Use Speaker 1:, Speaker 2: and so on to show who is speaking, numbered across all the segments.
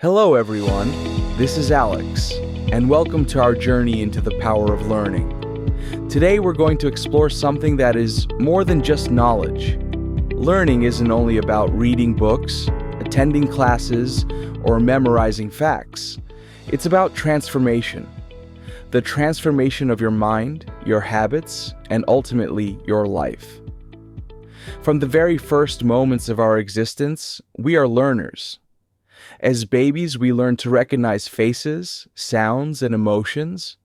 Speaker 1: Hello, everyone. This is Alex, and welcome to our journey into the power of learning. Today, we're going to explore something that is more than just knowledge. Learning isn't only about reading books, attending classes, or memorizing facts. It's about transformation. The transformation of your mind, your habits, and ultimately your life. From the very first moments of our existence, we are learners. As babies, we learn to recognize faces, sounds, and emotions.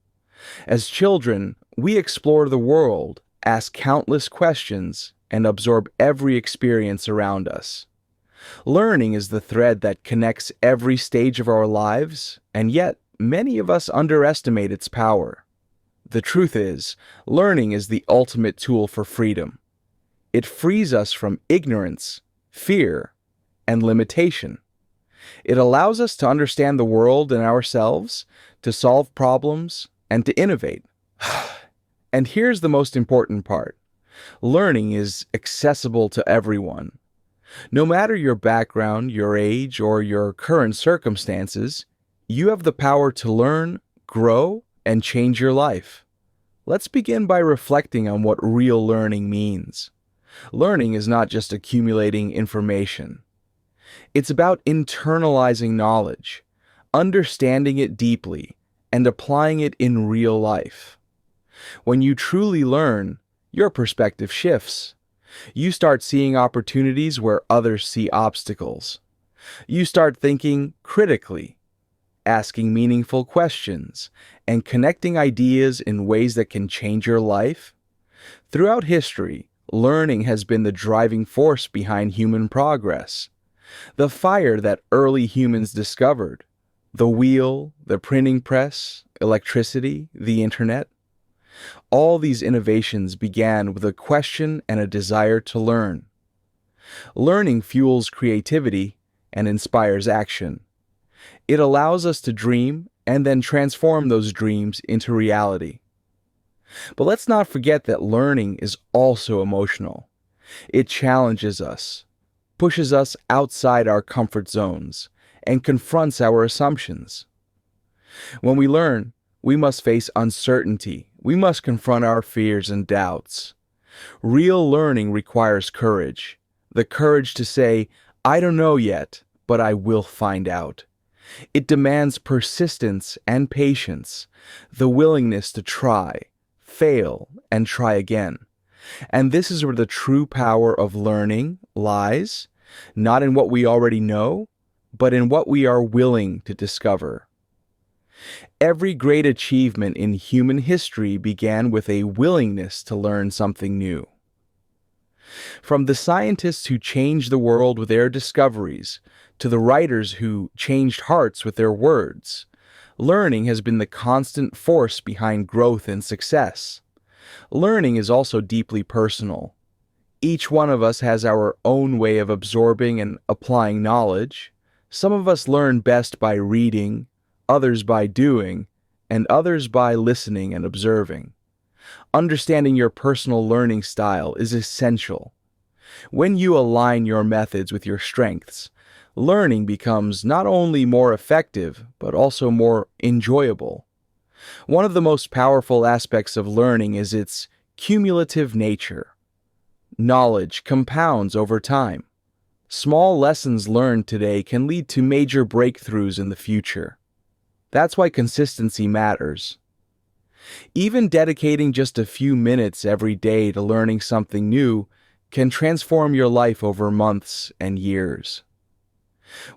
Speaker 1: As children, we explore the world, ask countless questions, and absorb every experience around us. Learning is the thread that connects every stage of our lives, and yet many of us underestimate its power. The truth is, learning is the ultimate tool for freedom. It frees us from ignorance, fear, and limitation. It allows us to understand the world and ourselves, to solve problems, and to innovate. And here's the most important part. Learning is accessible to everyone. No matter your background, your age, or your current circumstances, you have the power to learn, grow, and change your life. Let's begin by reflecting on what real learning means. Learning is not just accumulating information. It's about internalizing knowledge, understanding it deeply, and applying it in real life. When you truly learn, your perspective shifts. You start seeing opportunities where others see obstacles. You start thinking critically, asking meaningful questions, and connecting ideas in ways that can change your life. Throughout history, learning has been the driving force behind human progress. The fire that early humans discovered, the wheel, the printing press, electricity, the internet. All these innovations began with a question and a desire to learn. Learning fuels creativity and inspires action. It allows us to dream and then transform those dreams into reality. But let's not forget that learning is also emotional. It challenges us, pushes us outside our comfort zones, and confronts our assumptions. When we learn, we must face uncertainty. We must confront our fears and doubts. Real learning requires courage. The courage to say, I don't know yet, but I will find out. It demands persistence and patience, the willingness to try, fail, and try again. And this is where the true power of learning lies, not in what we already know, but in what we are willing to discover. Every great achievement in human history began with a willingness to learn something new. From the scientists who changed the world with their discoveries, to the writers who changed hearts with their words, learning has been the constant force behind growth and success. Learning is also deeply personal. Each one of us has our own way of absorbing and applying knowledge. Some of us learn best by reading, others by doing, and others by listening and observing. Understanding your personal learning style is essential. When you align your methods with your strengths, learning becomes not only more effective, but also more enjoyable. One of the most powerful aspects of learning is its cumulative nature. Knowledge compounds over time. Small lessons learned today can lead to major breakthroughs in the future. That's why consistency matters. Even dedicating just a few minutes every day to learning something new can transform your life over months and years.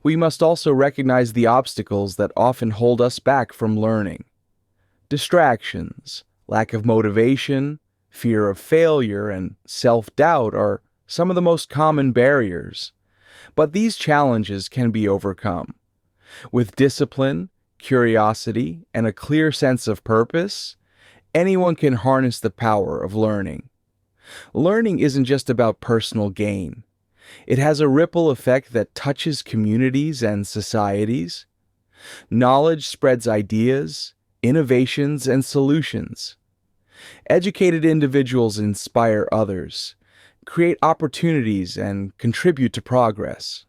Speaker 1: We must also recognize the obstacles that often hold us back from learning. Distractions, lack of motivation, fear of failure, and self-doubt are some of the most common barriers. But these challenges can be overcome. With discipline, curiosity, and a clear sense of purpose, anyone can harness the power of learning. Learning isn't just about personal gain. It has a ripple effect that touches communities and societies. Knowledge spreads ideas, innovations, and solutions. Educated individuals inspire others, create opportunities, and contribute to progress.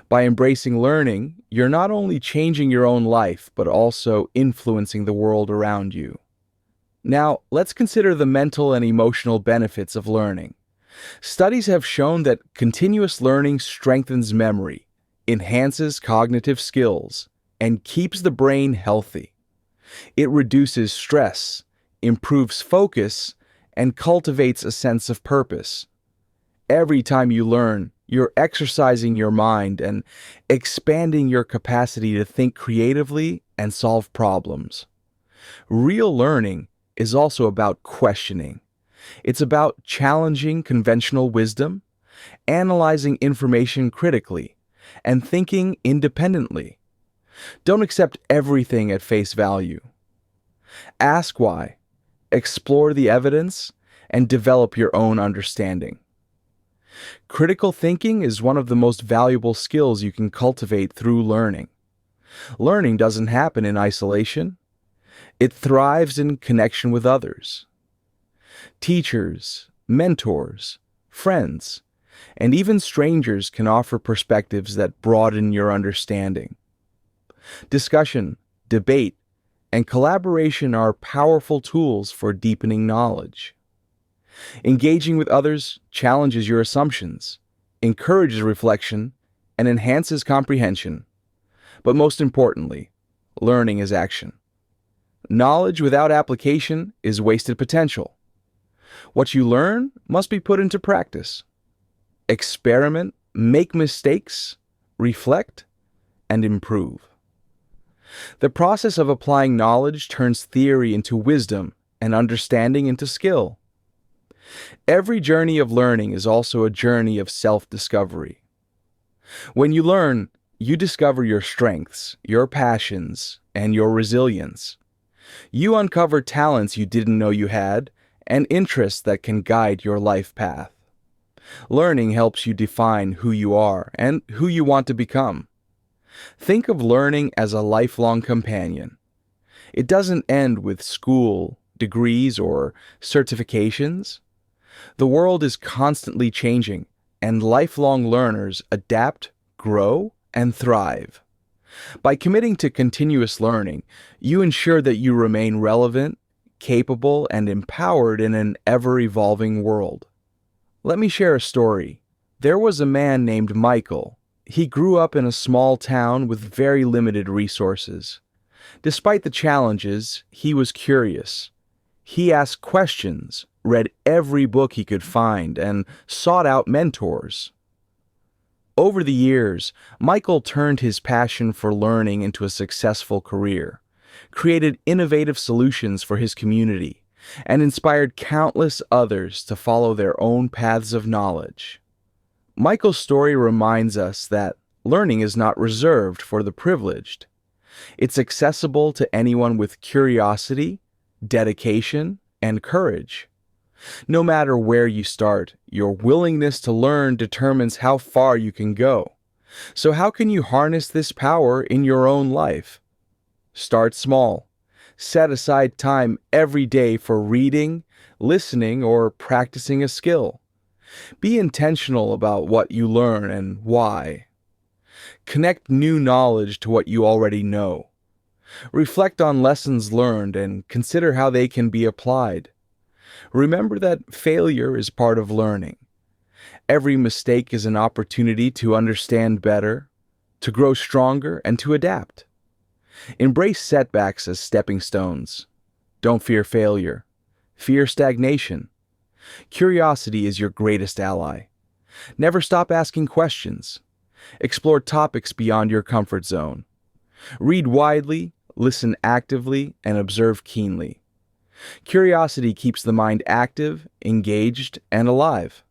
Speaker 1: By embracing learning, you're not only changing your own life, but also influencing the world around you. Now, let's consider the mental and emotional benefits of learning. Studies have shown that continuous learning strengthens memory, enhances cognitive skills, and keeps the brain healthy. It reduces stress, improves focus, and cultivates a sense of purpose. Every time you learn, you're exercising your mind and expanding your capacity to think creatively and solve problems. Real learning is also about questioning. It's about challenging conventional wisdom, analyzing information critically, and thinking independently. Don't accept everything at face value. Ask why, explore the evidence, and develop your own understanding. Critical thinking is one of the most valuable skills you can cultivate through learning. Learning doesn't happen in isolation. It thrives in connection with others. Teachers, mentors, friends, and even strangers can offer perspectives that broaden your understanding. Discussion, debate, and collaboration are powerful tools for deepening knowledge. Engaging with others challenges your assumptions, encourages reflection, and enhances comprehension. But most importantly, learning is action. Knowledge without application is wasted potential. What you learn must be put into practice. Experiment, make mistakes, reflect, and improve. The process of applying knowledge turns theory into wisdom and understanding into skill. Every journey of learning is also a journey of self-discovery. When you learn, you discover your strengths, your passions, and your resilience. You uncover talents you didn't know you had and interests that can guide your life path. Learning helps you define who you are and who you want to become. Think of learning as a lifelong companion. It doesn't end with school, degrees, or certifications. The world is constantly changing, and lifelong learners adapt, grow, and thrive. By committing to continuous learning, you ensure that you remain relevant, capable, and empowered in an ever-evolving world. Let me share a story. There was a man named Michael. He grew up in a small town with very limited resources. Despite the challenges, he was curious. He asked questions, read every book he could find, and sought out mentors. Over the years, Michael turned his passion for learning into a successful career, created innovative solutions for his community, and inspired countless others to follow their own paths of knowledge. Michael's story reminds us that learning is not reserved for the privileged. It's accessible to anyone with curiosity, dedication, and courage. No matter where you start, your willingness to learn determines how far you can go. So how can you harness this power in your own life? Start small. Set aside time every day for reading, listening, or practicing a skill. Be intentional about what you learn and why. Connect new knowledge to what you already know. Reflect on lessons learned and consider how they can be applied. Remember that failure is part of learning. Every mistake is an opportunity to understand better, to grow stronger, and to adapt. Embrace setbacks as stepping stones. Don't fear failure. Fear stagnation. Curiosity is your greatest ally. Never stop asking questions. Explore topics beyond your comfort zone. Read widely, listen actively, and observe keenly. Curiosity keeps the mind active, engaged, and alive.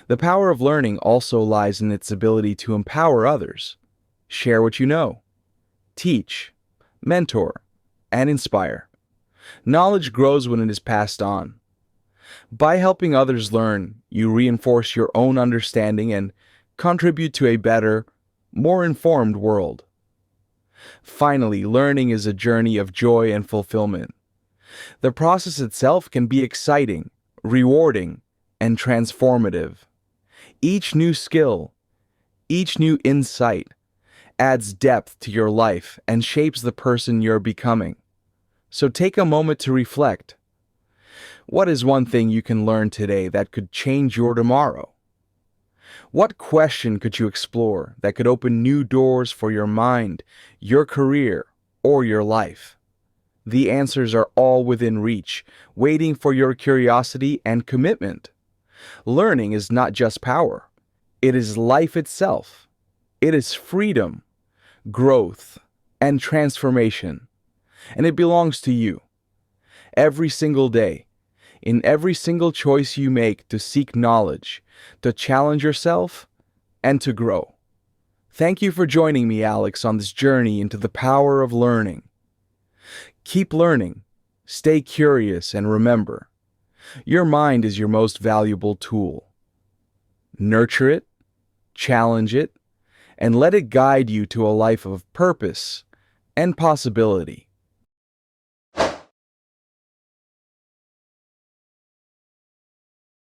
Speaker 1: The power of learning also lies in its ability to empower others. Share what you know. Teach, mentor, and inspire. Knowledge grows when it is passed on. By helping others learn, you reinforce your own understanding and contribute to a better, more informed world. Finally, learning is a journey of joy and fulfillment. The process itself can be exciting, rewarding, and transformative. Each new skill, Each new insight adds depth to your life and shapes the person you're becoming. So take a moment to reflect. What is one thing you can learn today that could change your tomorrow? What question could you explore that could open new doors for your mind, your career, or your life? The answers are all within reach, waiting for your curiosity and commitment. Learning is not just power. It is life itself. It is freedom, growth, and transformation. And it belongs to you. Every single day, in every single choice you make to seek knowledge, to challenge yourself, and to grow. Thank you for joining me, Alex, on this journey into the power of learning. Keep learning, stay curious, and remember, your mind is your most valuable tool. Nurture it, challenge it, and let it guide you to a life of purpose and possibility.